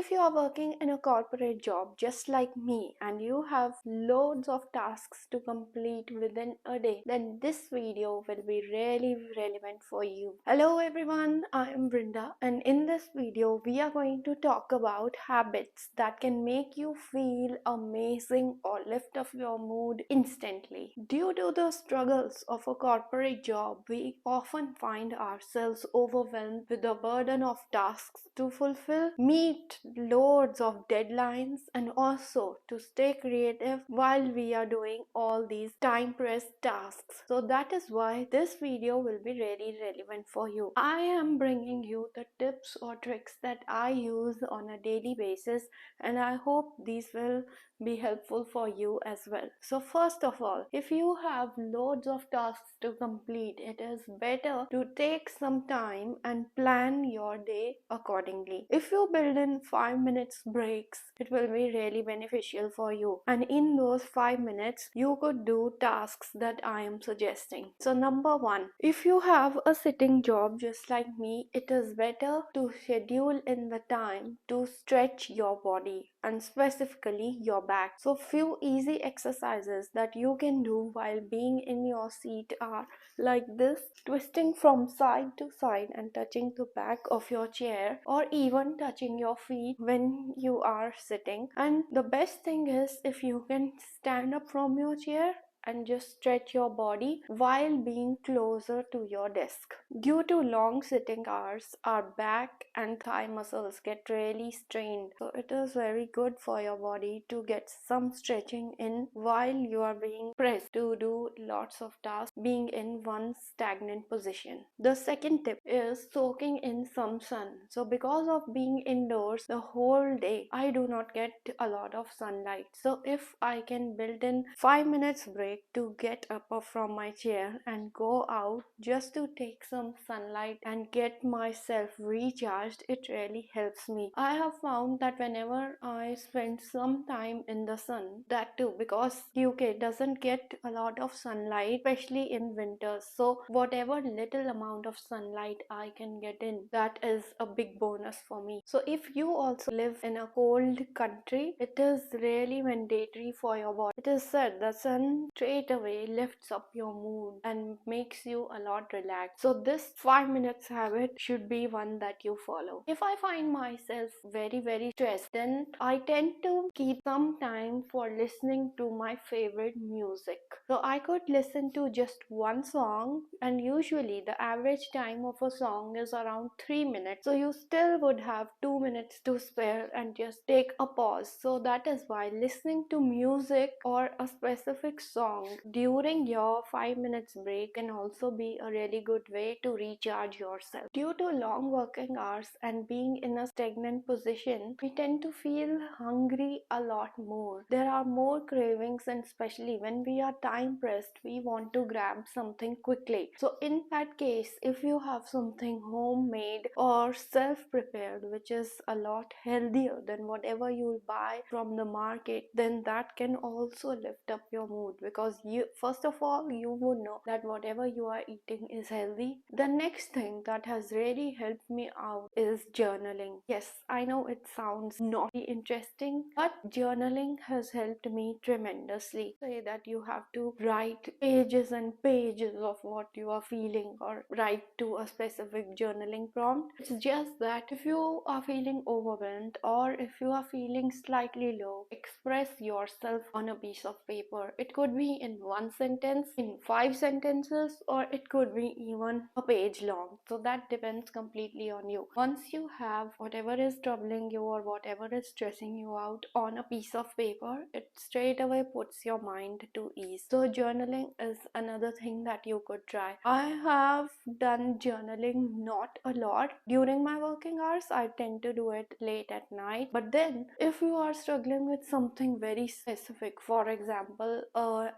If you are working in a corporate job just like me and you have loads of tasks to complete within a day, then this video will be really relevant for you. Hello everyone, I am Brinda, and in this video we are going to talk about habits that can make you feel amazing or lift up your mood instantly. Due to the struggles of a corporate job, we often find ourselves overwhelmed with the burden of tasks to fulfill, meet loads of deadlines, and also to stay creative while we are doing all these time pressed tasks. So that is why this video will be really relevant for you. I am bringing you the tips or tricks that I use on a daily basis, and I hope these will be helpful for you as well. So first of all, if you have loads of tasks to complete, it is better to take some time and plan your day accordingly. If you build in 5 minutes breaks, it will be really beneficial for you, and in those 5 minutes you could do tasks that I am suggesting. So number 1, if you have a sitting job just like me, it is better to schedule in the time to stretch your body and specifically your back. So few easy exercises that you can do while being in your seat are like this: twisting from side to side and touching the back of your chair, or even touching your feet when you are sitting. And the best thing is if you can stand up from your chair and just stretch your body while being closer to your desk. Due to long sitting hours, our back and thigh muscles get really strained. So it is very good for your body to get some stretching in while you are being pressed to do lots of tasks, being in one stagnant position. The second tip is soaking in some sun. So because of being indoors the whole day, I do not get a lot of sunlight. So if I can build in 5 minutes break to get up from my chair and go out just to take some sunlight and get myself recharged, it really helps me. I have found that whenever I spend some time in the sun, that too because UK doesn't get a lot of sunlight, especially in winters, so whatever little amount of sunlight I can get in, that is a big bonus for me. So if you also live in a cold country, it is really mandatory for your body. It is said the sun straight away lifts up your mood and makes you a lot relaxed. So this 5 minutes habit should be one that you follow. If I find myself very stressed, then I tend to keep some time for listening to my favorite music. So I could listen to just one song, and usually the average time of a song is around 3 minutes. So you still would have 2 minutes to spare and just take a pause. So that is why listening to music or a specific song during your 5 minutes break can also be a really good way to recharge yourself. Due to long working hours and being in a stagnant position, we tend to feel hungry a lot more. There are more cravings, and especially when we are time pressed, we want to grab something quickly. So in that case, if you have something homemade or self-prepared, which is a lot healthier than whatever you'll buy from the market, then that can also lift up your mood, because you, first of all, you would know that whatever you are eating is healthy. The next thing that has really helped me out is journaling. Yes, I know it sounds not interesting, but journaling has helped me tremendously. Say that you have to write pages and pages of what you are feeling or write to a specific journaling prompt. It's just that if you are feeling overwhelmed or if you are feeling slightly low, express yourself on a piece of paper. It could be in one sentence, in 5 sentences, or it could be even a page long. So that depends completely on you. Once you have whatever is troubling you or whatever is stressing you out on a piece of paper, it straight away puts your mind to ease. So journaling is another thing that you could try. I have done journaling not a lot during my working hours. I tend to do it late at night. But then if you are struggling with something very specific, for example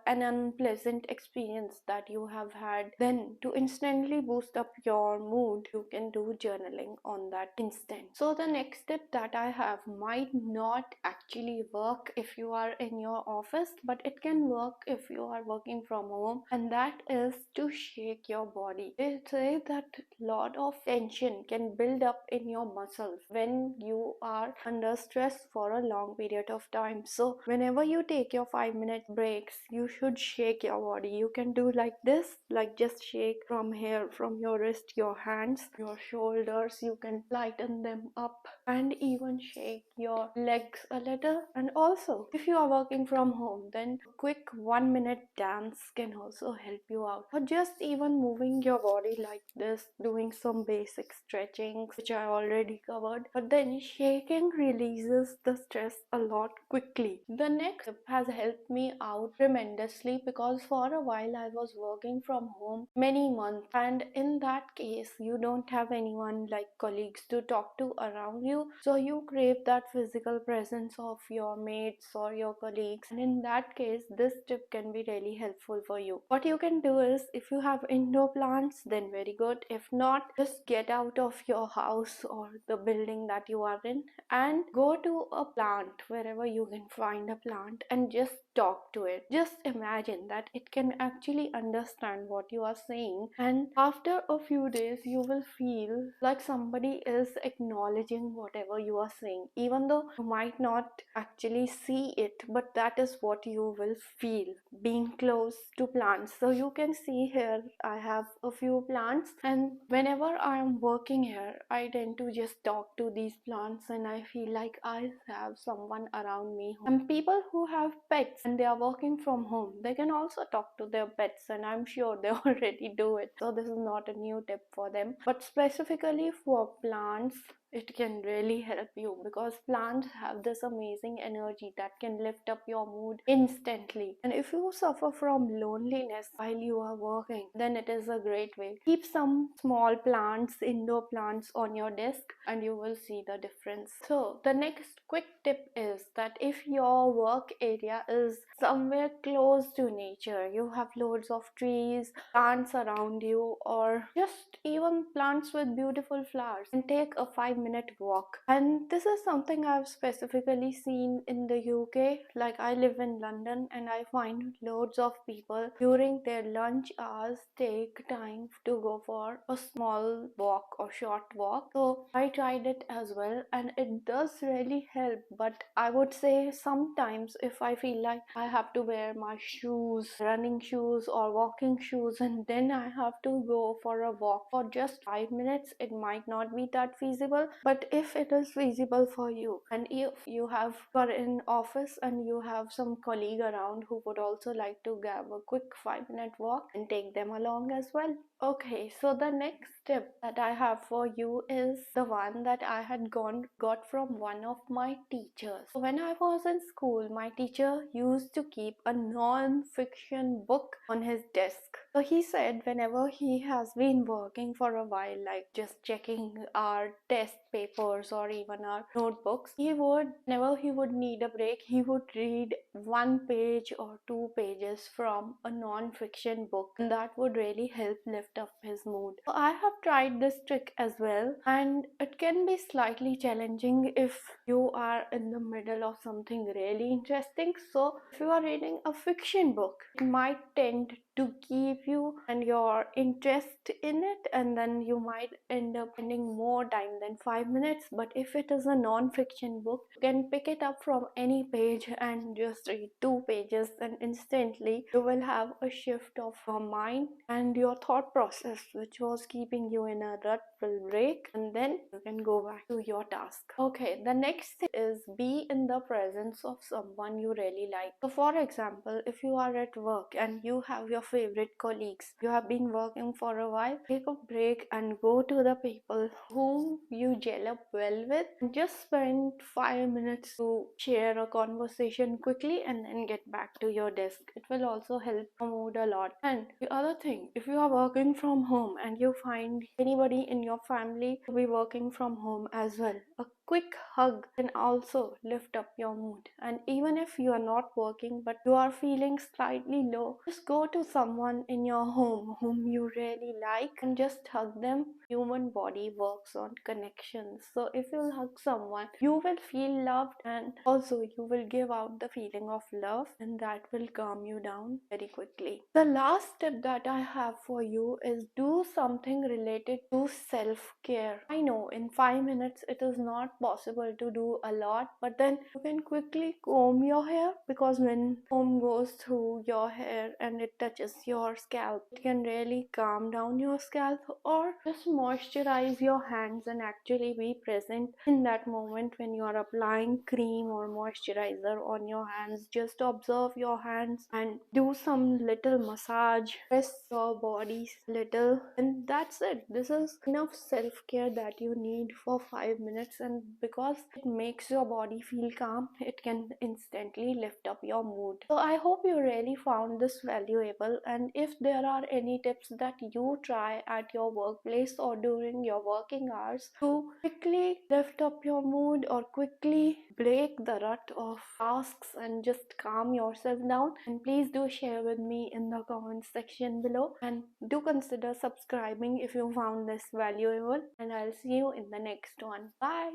an unpleasant experience that you have had, then to instantly boost up your mood, you can do journaling on that instant. So the next tip that I have might not actually work if you are in your office, but it can work if you are working from home, and that is to shake your body. They say that lot of tension can build up in your muscles when you are under stress for a long period of time. So whenever you take your 5-minute breaks, you should shake your body. You can do like this, like just shake from here, from your wrist, your hands, your shoulders. You can lighten them up and even shake your legs a little. And also, if you are working from home, then a quick 1-minute dance can also help you out, or just even moving your body like this, doing some basic stretching, which I already covered. But then shaking releases the stress a lot quickly. The next tip has helped me out tremendously, because for a while I was working from home many months, and in that case you don't have anyone like colleagues to talk to around you, so you crave that physical presence of your mates or your colleagues, and in that case this tip can be really helpful for you. What you can do is, if you have indoor plants, then very good. If not, just get out of your house or the building that you are in and go to a plant, wherever you can find a plant, and just talk to it. Just imagine that it can actually understand what you are saying, and after a few days you will feel like somebody is acknowledging whatever you are saying, even though you might not actually see it, but that is what you will feel being close to plants. So you can see here I have a few plants, and whenever I am working here, I tend to just talk to these plants, and I feel like I have someone around me. And people who have pets and they are working from home, they can also talk to their pets, and I'm sure they already do it, so this is not a new tip for them. But specifically for plants, it can really help you, because plants have this amazing energy that can lift up your mood instantly. And if you suffer from loneliness while you are working, then it is a great way. Keep some small plants, indoor plants, on your desk, and you will see the difference. So the next quick tip is that if your work area is somewhere close to nature, you have loads of trees, plants around you, or just even plants with beautiful flowers, and take a 5-minute walk. And this is something I've specifically seen in the UK. Like, I live in London, and I find loads of people during their lunch hours take time to go for a small walk or short walk. So I tried it as well, and it does really help. But I would say sometimes if I feel like I have to wear my shoes, running shoes or walking shoes, and then I have to go for a walk for just 5 minutes, it might not be that feasible. But if it is feasible for you, and if you are in office and you have some colleague around who would also like to grab a quick 5-minute walk, and take them along as well. Okay, so the next tip that I have for you is the one that I had got from one of my teachers. So when I was in school, my teacher used to keep a non-fiction book on his desk. So he said whenever he has been working for a while, like just checking our test papers or even our notebooks, whenever he would need a break, he would read 1 page or 2 pages from a non-fiction book, and that would really help lift up his mood. So I have tried this trick as well, and it can be slightly challenging if you are in the middle of something really interesting. So if you are reading a fiction book, it might tend to keep you and your interest in it, and then you might end up spending more time than 5 minutes. But if it is a non-fiction book, you can pick it up from any page and just read 2 pages, and instantly you will have a shift of your mind, and your thought process, which was keeping you in a rut, will break, and then you can go back to your task. Okay, the next thing is be in the presence of someone you really like. So for example, if you are at work and you have your favorite colleagues, you have been working for a while, take a break and go to the people whom you gel up well with, and just spend 5 minutes to share a conversation quickly, and then get back to your desk. It will also help your mood a lot. And the other thing, if you are working from home and you find anybody in your family to be working from home as well, a quick hug can also lift up your mood. And even if you are not working but you are feeling slightly low, just go to someone in your home whom you really like and just hug them. Human body works on connections. So if you'll hug someone, you will feel loved, and also you will give out the feeling of love, and that will calm you down very quickly. The last tip that I have for you is do something related to self-care. I know in 5 minutes it is not possible to do a lot, but then you can quickly comb your hair, because when comb goes through your hair and it touches your scalp, it can really calm down your scalp. Or just moisturize your hands and actually be present in that moment when you are applying cream or moisturizer on your hands. Just observe your hands and do some little massage, press your body little, and that's it. This is enough self-care that you need for 5 minutes, and because it makes your body feel calm, it can instantly lift up your mood. So I hope you really found this valuable, and if there are any tips that you try at your workplace or during your working hours to quickly lift up your mood or quickly break the rut of tasks and just calm yourself down, and please do share with me in the comment section below, and do consider subscribing if you found this valuable, and I'll see you in the next one. Bye.